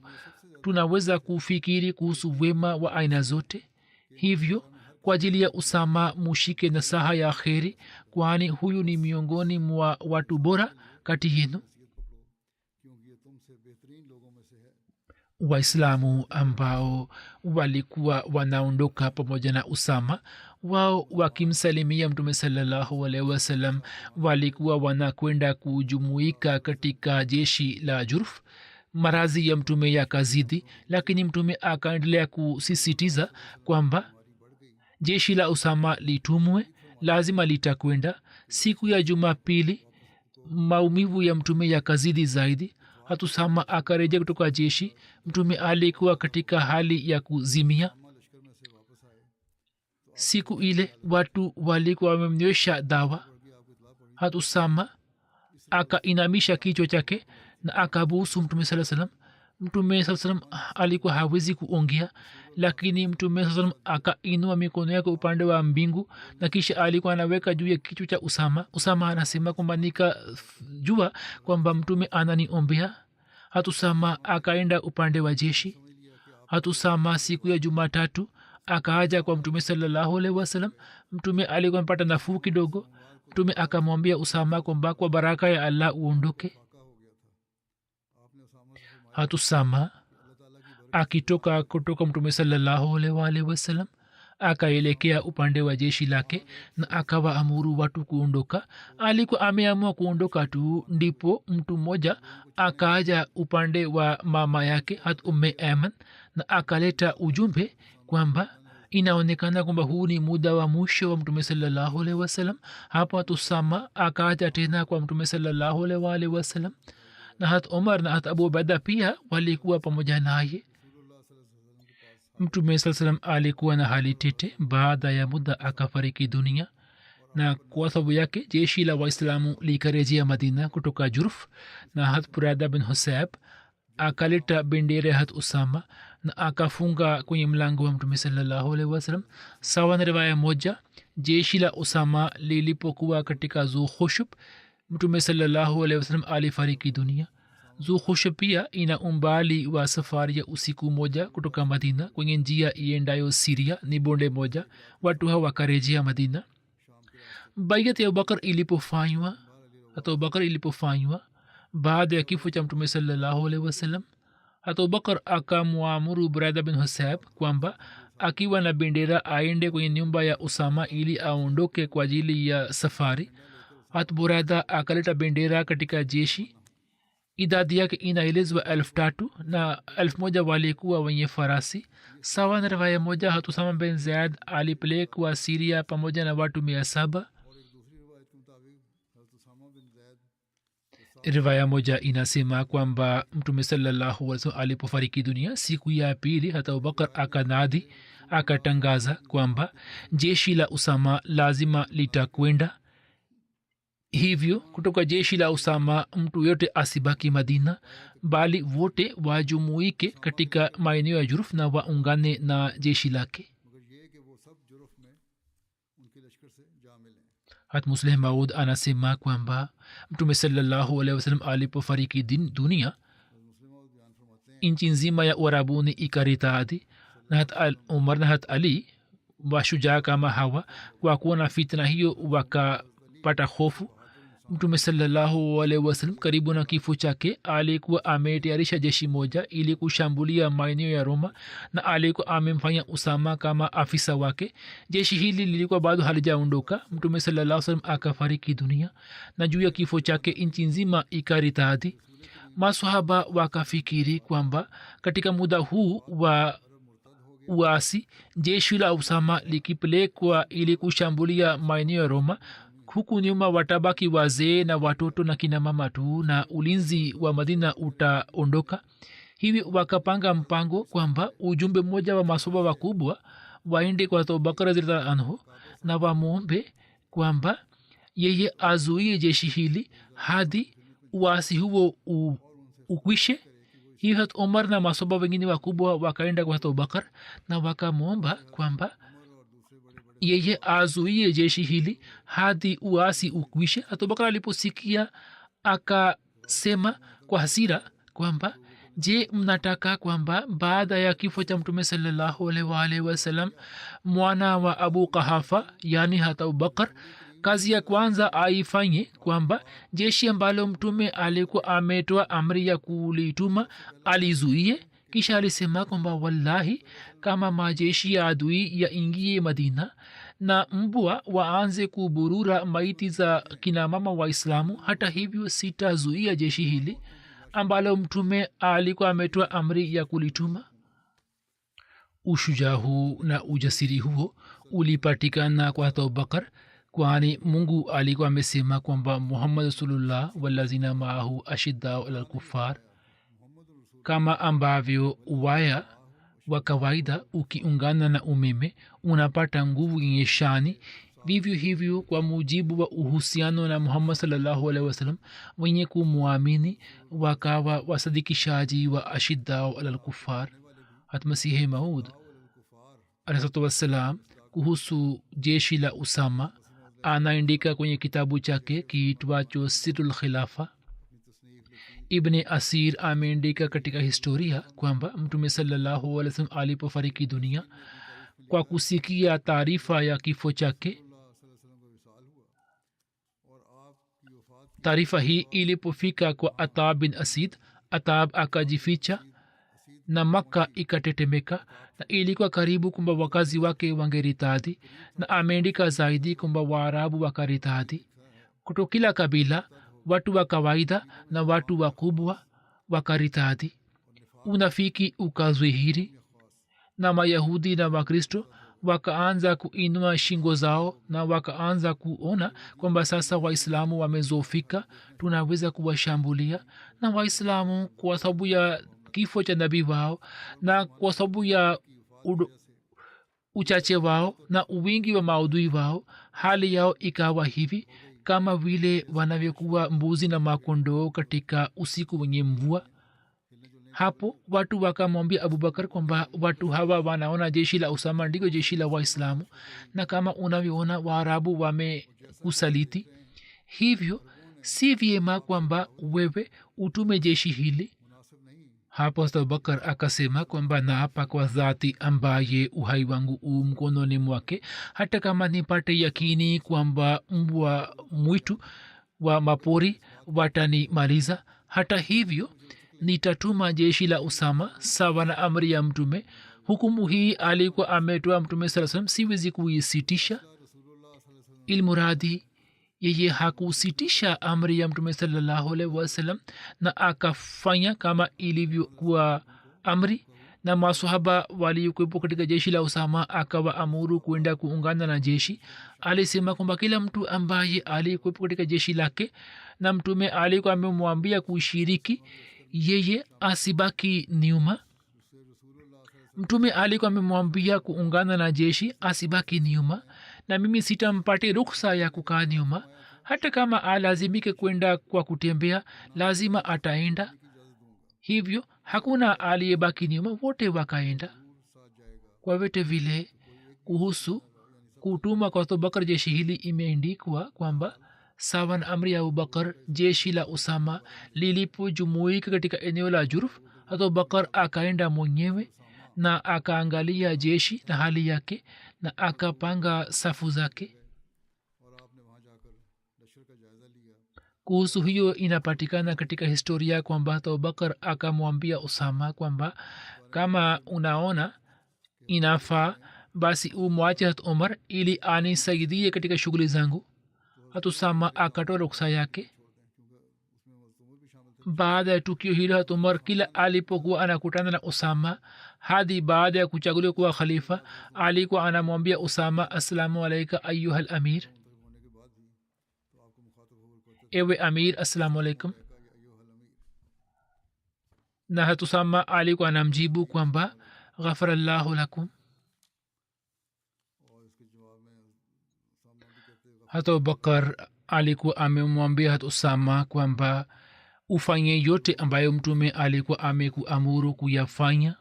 tunaweza kufikiri kuhusu wema wa aina zote. hivyo kwa ajili ya usama mushike nasaha ya kheri, kwani huyu ni miongoni mwa watu bora kati yenu. waislamu ambao walikuwa wanaondoka pamoja na usama, wao wakimsalimia mtume sallallahu alaihi wasallam, walikuwa wanakwenda kujumuika katika jeshi la jurf. marazi ya mtume yakazidi, lakini mtume akaendelea kusisitiza kwamba jeshi la usama litumwe, lazima litakwenda. siku ya jumapili maumivu ya mtume yakazidi zaidi. hatusama akarejea kutoka jeshi. mtume alikuwa katika hali ya kuzimia. siku ile watu walikuwa wamemnywesha dawa. hatusama akainamisha kichwa chake na akabusu mtume saa salam. Mtume saa salam alikuwa hawezi kuongea, lakini mtume saa salam akainua mikono yake upande wa mbingu na kisha alikuwa anaweka juu ya kichwa cha Usama. Usama anasema kwamba nikajua kwamba mtume ananiombea. Hatusama akaenda upande wa jeshi. Hatusama siku ya Jumatatu akaaja kwa mtume sallallahu alaihi wasallam. Mtume alikuwa mpata nafuu kidogo. Mtume akamwambia Usama kwamba kwa baraka ya Allah uondoke. Hatusama akitoka kutoka mtume sallallahu alaihi wasallam akaelekea upande wa jeshi lake na akawa amuru watu kuondoka. Alikuwa ameamua kuondoka tu, ndipo mtu mmoja akaja upande wa mama yake hat Umme Ayman na akaleta ujumbe kwamba inaonekana kwamba huu ni muda wa mwisho wa mtume sallallahu alaihi wasallam. hapo Tusama akaja tena kwa mtume sallallahu alaihi wasallam na hat Umar na hat Abu Ubaida pia walikuwa pamoja naye. Mtume saa salam alikuwa na hali tete. Baada ya muda akafariki dunia, na kwa sababu yake jeshi la Waislamu likarejea Madina kutoka Jurf, na hat Burada bin Husayb akaleta bendera hat Usama na akafunga kwenye mlango wa mtume sallallahu alaihi wasallam. Sawa na riwaya moja, jeshi la Usama lilipokuwa katika Zulkhushb, mtume sallallahu alaihi wasallam alifariki dunia. Zulkhushb pia ina umbali wa safari ya usiku moja kutoka Madina kwenye njia iendayo Syria, ni bonde moja. Watu hawa wakarejea Madina. Baiat ya Abubakar ilipofanywa baada ya kifo cha mtume sallallahu alaihi wasallam, hata Abubakar akamwamuru Burada bin Husayb kwamba akiwa na bendera aende kwenye nyumba ya Usama ili aondoke kwa ajili ya safari. Hata Burada akaleta bendera katika jeshi. Idadi yake inaelezwa 3,000 na 1,000 walikuwa wenye farasi. Sawa na riwaya moja, hata Usama bin Zaid alipelekwa Syria pamoja na watu 700. Riwaya moja inasema kwamba mtume sallallahu alaihi wasallam alipofariki dunia, siku ya pili hata Abubakar akanadi, akatangaza kwamba jeshi la Usama lazima litakwenda. Hivyo kutoka jeshi la Usama mtu yote asibaki Madina, bali wote wajumuike katika maeneo ya Juruf na waungane na jeshi lake. hat Musleh Maud anasema kwamba mtume sallallahu alaihi wasallam alipofariki dunia, nchi nzima ya Uarabuni ikaritaadi, na hat Umar na hat Ali washujaa kama hawa kwa kuona fitna hiyo wakapata hofu. Mtume sallallahu alaihi wasallam karibu na kifo chake alikuwa ametayarisha jeshi moja ili kushambulia maeneo ya Roma, na alikuwa amemfanya Usama kama afisa wake. Jeshi hili lilikuwa bado halijaondoka. Mtume sallallahu alaihi wasallam akafariki dunia, na juu ya kifo chake nchi nzima ikaritadi. Maswahaba wakafikiri kwamba katika muda huu wa uasi jeshi la Usama likipelekwa ili kushambulia maeneo ya Roma, huku nyuma watabaki wazee na watoto na kina mama tu, na ulinzi wa Madina utaondoka. Hivi wakapanga mpango kwamba ujumbe mmoja wa maswahaba wakubwa waende kwa Abubakar radhiallahu anhu na wamwombe kwamba yeye azuie jeshi hili hadi uasi huo ukwishe. Hivi Umar na maswahaba wengine wakubwa wakaenda kwa Abubakar na wakamwomba kwamba yeye azuie jeshi hili hadi uasi ukwishe. Abubakar aliposikia akasema kwa hasira kwamba je, mnataka kwamba baada ya kifo cha mtume sallallahu alaihi wasallam mwana wa Abu Qahafa yani hata Abubakar kazi ya kwanza aifanye kwamba jeshi ambalo mtume alikuwa ametoa amri ya kulituma alizuie? Kisha alisema kwamba wallahi, kama majeshi ya adui yaingie Madina na mbwa waanze kuburura maiti za kina mama Waislamu, hata hivyo sitazuia jeshi hili ambalo mtume alikuwa ametoa amri ya kulituma. Ushujaa huu na ujasiri huo ulipatikana kwa Abubakar, kwani Mungu alikuwa amesema kwamba Muhammad rasulullah walazina maahu ashiddau alal kuffar. Kama ambavyo waya wa kawaida ukiungana na umeme unapata nguvu yenye shani, vivyo hivyo kwa mujibu wa uhusiano na muhammad sallallahu alaihi wasallam wenye kumwamini wakawa wasadikishaji wa ashiddau ala lkufar. hatmasihi maud alaihi wassalam kuhusu jeshi la usama anaandika kwenye kitabu chake kiitwacho sirul khilafa. ibni asir ameandika katika historia kwamba mtume sallallahu alaihi wasallam alipofariki dunia, kwa kusikia taarifa ya kifo chake, taarifa hii ilipofika kwa atab bin asid, atab akajificha na makka ikatetemeka, na ilikuwa karibu kwamba wakazi wake wangeritadi. na ameandika zaidi kwamba waarabu wakaritadi kutoka kila kabila, watu wa kawaida na watu wakubwa wakaritadi. unafiki ukazwihiri na mayahudi na wakristo wakaanza kuinua shingo zao na wakaanza kuona kwamba sasa waislamu wamezofika, tunaweza kuwashambulia. na waislamu kwa sababu ya kifo cha nabii wao na kwa sababu ya uchache wao na uwingi wa maudhui wao, hali yao ikawa hivi kama vile wanavyokuwa mbuzi na makondoo katika usiku wenye mvua. hapo watu wakamwambia abubakar kwamba watu hawa wanaona jeshi la usama ndiko jeshi la waislamu, na kama unavyoona waarabu wamekusaliti, hivyo si vyema kwamba wewe utume jeshi hili. hapo abubakar akasema kwamba naapa kwa dhati ambaye uhai wangu u mkononi mwake, hata kama nipate yakini kwamba mbwa mwitu wa mapori watanimaliza, hata hivyo nitatuma jeshi la usama sawa na amri ya mtume. hukumu hii alikuwa ametoa mtume saa salam, siwezi kuisitisha. ilmuradi yeye hakusitisha amri ya mtume sallallahu alaihi wasallam na akafanya kama ilivyokuwa amri. na masahaba waliokuwepo katika jeshi la usama akawa amuru kuenda kuungana na jeshi. alisema kwamba kila mtu ambaye alikuwepo katika jeshi lake na mtume alikuwa amemwambia kushiriki, yeye asibaki nyuma. mtume alikuwa amemwambia kuungana na jeshi, asibaki nyuma, na mimi sitampate ruksa ya kukaa nyuma. hata kama alazimike kwenda kwa kutembea, lazima ataenda. hivyo hakuna aliyebaki nyuma, wote wakaenda. kwa vyote vile kuhusu kutuma kwa abubakar jeshi hili imeandikwa kwamba sawa na amri ya abubakar, jeshi la usama lilipojumuika katika eneo la jurf, abubakar akaenda mwenyewe na akaangalia jeshi na hali yake na akapanga safu zake. kuhusu hiyo inapatikana katika historia kwamba abubakar akamwambia usama kwamba kama unaona inafaa, basi umwache hat umar ili anisaidie katika shughuli zangu. hatusama akatoa ruksa yake. baada ya tukio hilo, hat umar kila alipokuwa anakutana na usama hadi baada ya kuchaguliwa kuwa khalifa, alikuwa anamwambia usama, assalamu alaika ayuha lamir, ewe amir, assalamu alaikum. na hatusama alikuwa anamjibu kwamba ghafarallahu lakum. hata abubakar alikuwa amemwambia hata usama kwamba ufanye yote ambayo mtume alikuwa amekuamuru kuyafanya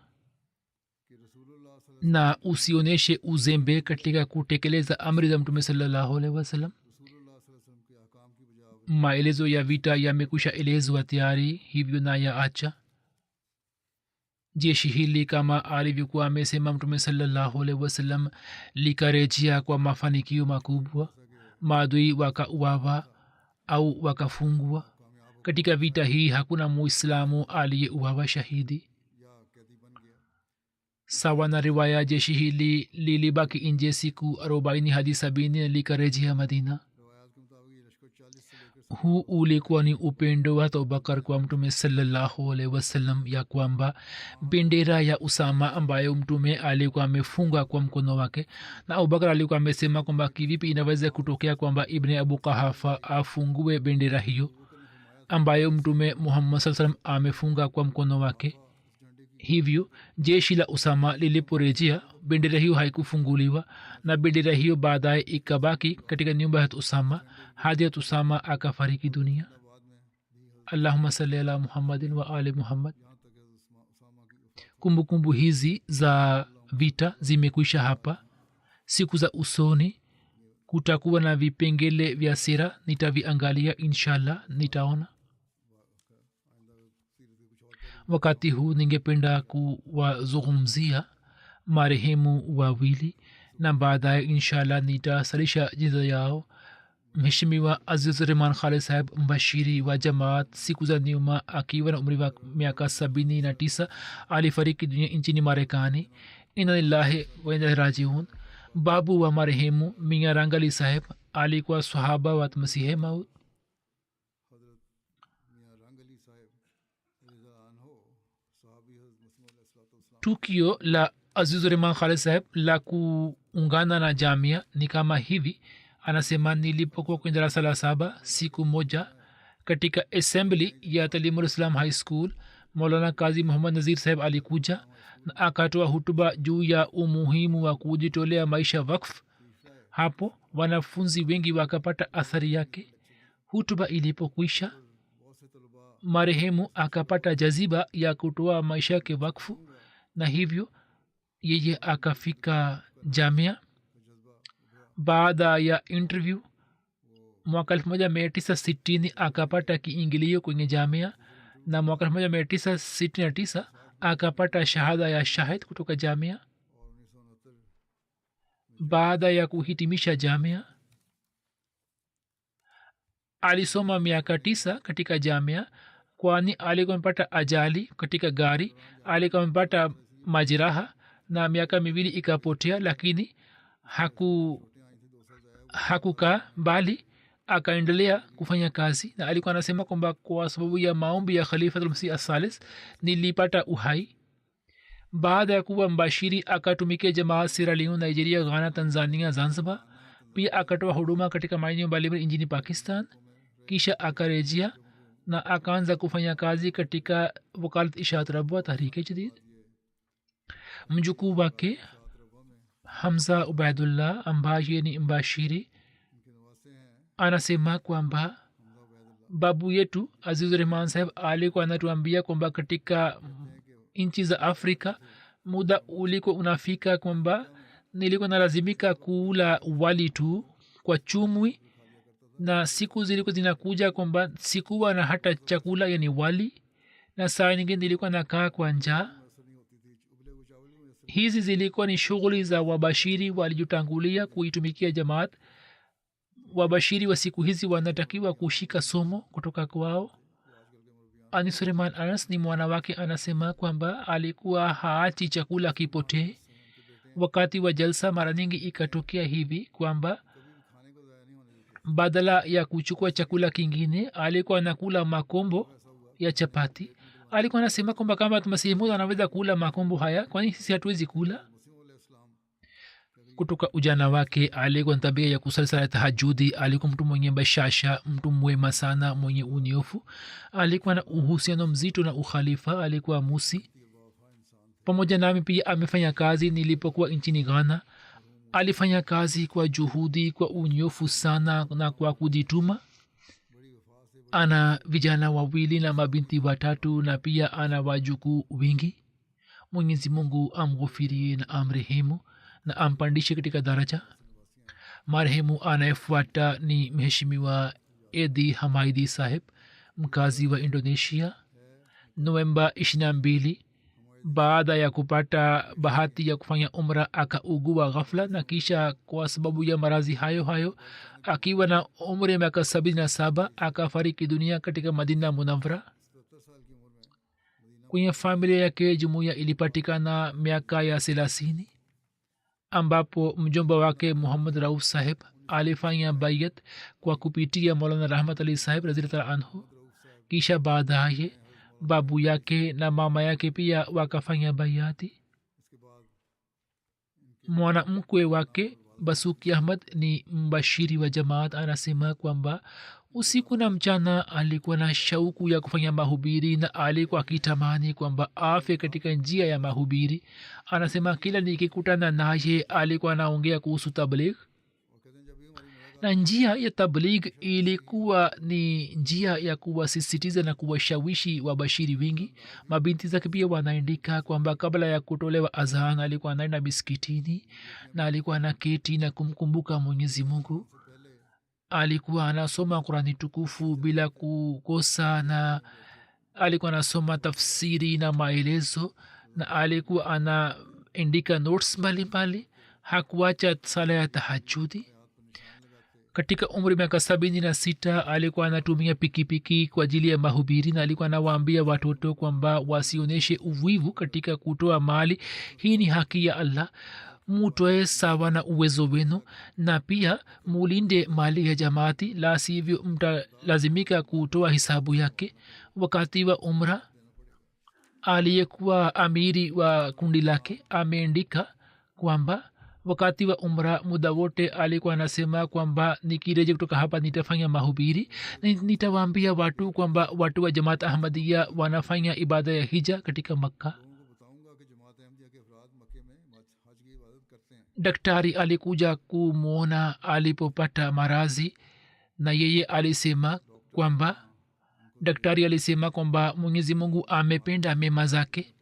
na usionyeshe uzembe katika kutekeleza amri za mtume sallallahu alaihi wasallam. maelezo ya vita yamekwisha elezwa tayari, hivyo na ya acha. jeshi hili kama alivyokuwa amesema mtume sallallahu alaihi wasallam likarejea kwa mafanikio makubwa. maadui wakauawa au wakafungwa. katika vita hii hakuna muislamu aliyeuawa shahidi. sawa na riwaya, jeshi hili lilibaki nje siku 40 hadi 70 likarejea madina. huu ulikuwa ni upendo wa abubakar kwa mtume sallallahu alaihi wasallam, ya kwamba bendera ya usama ambayo mtume alikuwa amefunga kwa mkono wake, na abubakar alikuwa amesema kwamba kivipi inaweza kutokea kwamba ibn abu qahafa afungue bendera hiyo ambayo mtume muhammad saa salam amefunga kwa mkono wake. hivyo jeshi la usama liliporejea bendera hiyo haikufunguliwa na bendera hiyo baadaye ikabaki katika nyumba ya usama hadi ya usama akafariki dunia. Allahumma salli ala Muhammadin wa ali Muhammad. Kumbukumbu hizi za vita zimekwisha hapa. Siku za usoni kutakuwa na vipengele vya sira, nitaviangalia inshallah, nitaona. Wakati huu ningependa kuwazungumzia marehemu wawili na baadaye inshallah nitasalisha jina yao. Mheshimiwa Aziz Rehman Khalid Saheb mbashiri wa Jamaat, siku za nyuma akiwa na umri wa miaka 79 alifariki dunia nchini Marekani. Inna lillahi wa inna ilaihi rajiun. Babu wa marehemu Mia Rangali Saheb alikuwa sahaba wa Masihi Maud. Tukio la Aziz Rehman Khalid Saheb la kuungana na jamia ni kama hivi. Anasema, nilipokuwa kwenye darasa la 7 siku moja katika assembly ya Talimul Islam High School, Maulana Qazi Muhammad Nazir Saheb alikuja na akatoa hutuba juu ya umuhimu wa kujitolea maisha wakfu. Hapo wanafunzi wengi wakapata athari yake. Hutuba ilipokwisha, marehemu akapata jaziba ya kutoa maisha yake wakfu na hivyo yeye akafika jamia. Baada ya interview mwaka 1960 akapata kiingilio kwenye jamia na mwaka 1969 akapata shahada ya shahid kutoka jamia. Baada ya kuhitimisha jamia alisoma miaka 9 katika jamia, kwani alikuwa amepata ajali katika gari, alikuwa amepata majeraha na miaka 2 ikapotea, lakini hakukaa bali akaendelea kufanya kazi. Na alikuwa anasema kwamba kwa sababu ya maombi ya Khalifatul Masih as-Salis nilipata uhai. Baada ya kuwa mbashiri akatumikia Jamaat Sierra Leone, Nigeria, Ghana, Tanzania, Zanzibar. Pia akatoa huduma katika maeneo mbalimbali nchini Pakistan. Kisha akarejea na akaanza kufanya kazi katika Wakalat Ishaat Rabwa Tahrike Jadid. Mjukuu wake Hamza Ubaidullah ambaye ni mbashiri anasema kwamba babu yetu Aziz Rehman Saheb alikuwa anatuambia kwamba katika nchi za Afrika muda ulikuwa unafika kwamba nilikuwa nalazimika kula wali tu kwa chumwi, na siku zilikuwa zinakuja kwamba sikuwa na hata chakula, yani wali, na saa nyingine nilikuwa nakaa kwa njaa. Hizi zilikuwa ni shughuli za wabashiri waliotangulia kuitumikia Jamaat. Wabashiri wa siku hizi wanatakiwa kushika somo kutoka kwao. Anis Rehman Anas ni mwana wake, anasema kwamba alikuwa haachi chakula kipotee. Wakati wa jalsa mara nyingi ikatokea hivi kwamba badala ya kuchukua chakula kingine alikuwa anakula makombo ya chapati. Alikuwa anasema kwamba kama Masihi Maud anaweza kula makombo haya, kwani sisi hatuwezi kula? Kutoka ujana wake alikuwa na tabia ya kusali sala tahajudi. Alikuwa mtu mwenye bashasha, mtu mwema sana, mwenye unyofu. Alikuwa na uhusiano mzito na ukhalifa. Alikuwa musi. Pamoja nami pia amefanya kazi nilipokuwa nchini Ghana. Alifanya kazi kwa juhudi, kwa unyofu sana na kwa kujituma. Ana vijana 2 na mabinti 3 na pia ana wajukuu wengi. Mwenyezi Mungu amghufirie na amrehemu na ampandishe katika daraja. Marehemu anayefuata ni Mheshimiwa Edi Hamaidi Saheb, mkazi wa Indonesia. Novemba 22 baada ya kupata bahati ya kufanya umra akaugua ghafla, na kisha kwa sababu ya maradhi hayo akiwa na umri ya miaka 77 akafariki dunia katika Madina Munawwara. Kwenye familia yake jumuiya ilipatikana miaka ya 30 ambapo mjomba wake Muhammad Rauf Saheb alifanya bayat kwa kupitia Maulana Rahmat Ali Saheb radhiyallahu anhu. Kisha baadaye babu yake na mama yake pia wakafanya bayati. mwanamkwe wake Basuki Ahmad ni mbashiri wa Jamaat, anasema kwamba usiku na mchana alikuwa na shauku ya kufanya mahubiri na alikuwa akitamani kwamba afe katika njia ya mahubiri. Anasema kila nikikutana naye alikuwa anaongea kuhusu tabligh, na njia ya tabligh ilikuwa ni njia ya kuwasisitiza na kuwashawishi wabashiri wengi. Mabinti zake pia wanaandika kwamba kabla ya kutolewa azan alikuwa anaenda miskitini na alikuwa anaketi na kumkumbuka mwenyezi mungu. Alikuwa anasoma Qurani tukufu bila kukosa, na alikuwa anasoma tafsiri na maelezo, na alikuwa anaandika notes mbalimbali. Hakuacha sala ya tahajudi. Katika umri miaka 76 alikuwa anatumia pikipiki kwa ajili ya mahubiri, na alikuwa anawaambia watoto kwamba wasionyeshe uvivu katika kutoa mali. Hii ni haki ya Allah, mutoe sawa na uwezo wenu, na pia mulinde mali ya jamaati, la sivyo mtalazimika kutoa hisabu yake. Wakati wa umra aliyekuwa amiri wa kundi lake ameandika kwamba wakati wa umra muda wote alikuwa anasema kwamba nikireje kutoka hapa nitafanya mahubiri, nitawaambia watu kwamba watu wa jamaat ahmadia wanafanya ibada ya hija katika Makka. Daktari alikuja kumwona alipopata marazi, na yeye alisema kwamba daktari alisema kwamba mwenyezi mungu amependa mema zake,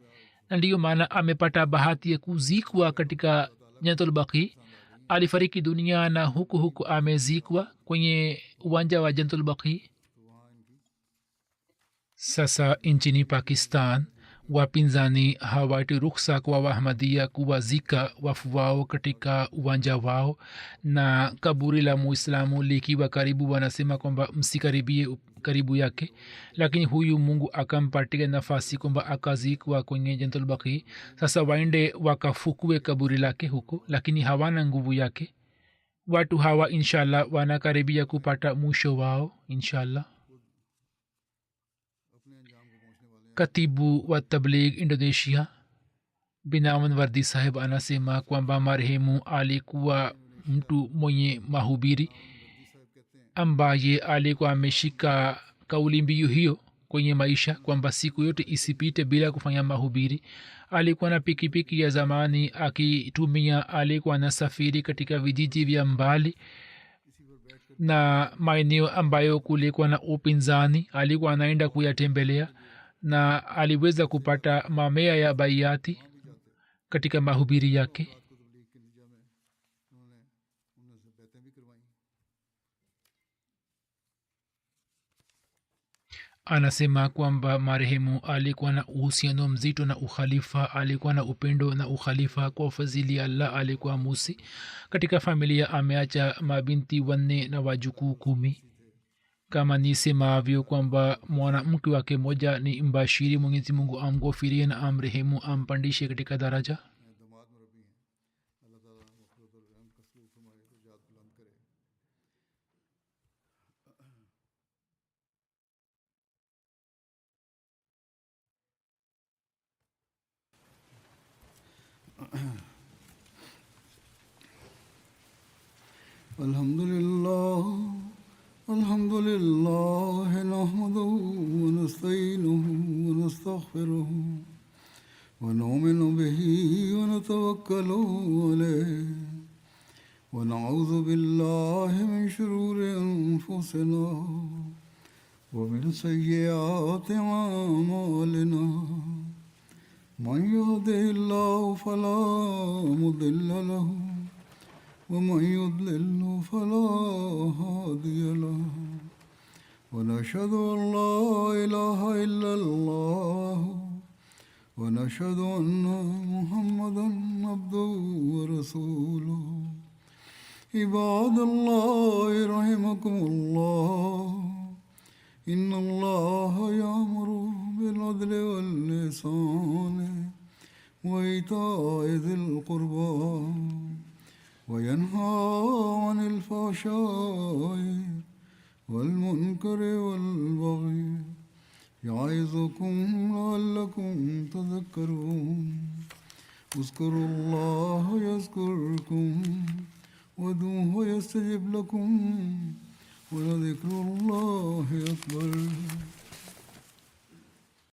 na ndiyo maana amepata bahati ya kuzikwa katika Jannatul Baqi. Alifariki dunia na huku amezikwa kwenye uwanja wa Jannatul Baqi. Sasa nchini Pakistan wapinzani hawati ruhusa kwa Wahamadia kuwazika wafu wao katika uwanja wao, na kaburi la muislamu likiwa karibu wanasema kwamba msikaribie karibu yake. Lakini huyu mungu akampatia nafasi kwamba akazikwa kwenye Jannatul Baqi. Sasa waende wakafukue kaburi lake huko, lakini hawana nguvu yake. watu hawa inshallah wanakaribia kupata mwisho wao inshallah. Katibu wa Tabligh Indonesia Binawan Wardi Sahib anasema kwamba marehemu alikuwa mtu mwenye mahubiri ambaye alikuwa ameshika kauli mbiu hiyo kwenye maisha kwamba siku yote isipite bila kufanya mahubiri. Alikuwa na pikipiki ya zamani akitumia, alikuwa na safiri katika vijiji vya mbali na maeneo ambayo kulikuwa na upinzani, alikuwa anaenda kuyatembelea na aliweza kupata mamea ya baiati katika mahubiri yake. Anasema kwamba marehemu alikuwa na uhusiano mzito na ukhalifa, alikuwa na upendo na ukhalifa. Kwa fadhili ya Allah alikuwa musi. Katika familia ameacha mabinti 4 na wajukuu 10. Kama nisemavyo kwamba mwanamke wake moja ni mbashiri. Mwenyezi Mungu amghofirie na amrehemu, ampandishe katika daraja. Alhamdulillah nahmaduhu wa nasta'inuhu wa nastaghfiruhu wa nu'minu bihi wa natawakkalu alayhi wa na'udhu billahi min shururi anfusina wa min sayyiati a'malina. Man yahdihillahu fala mudilla lahu ومن يضلل فلا هادي له ونشهد أن لا إله إلا الله ونشهد أن محمدا عبده ورسوله. عباد الله رحمكم الله إن الله يأمر بالعدل والإحسان وإيتاء ذي القربى وينهى عن الفحشاء والمنكر والبغي يعظكم لعلكم تذكرون. اذكروا الله يذكركم وادعوه يستجب لكم ولذكر الله أكبر.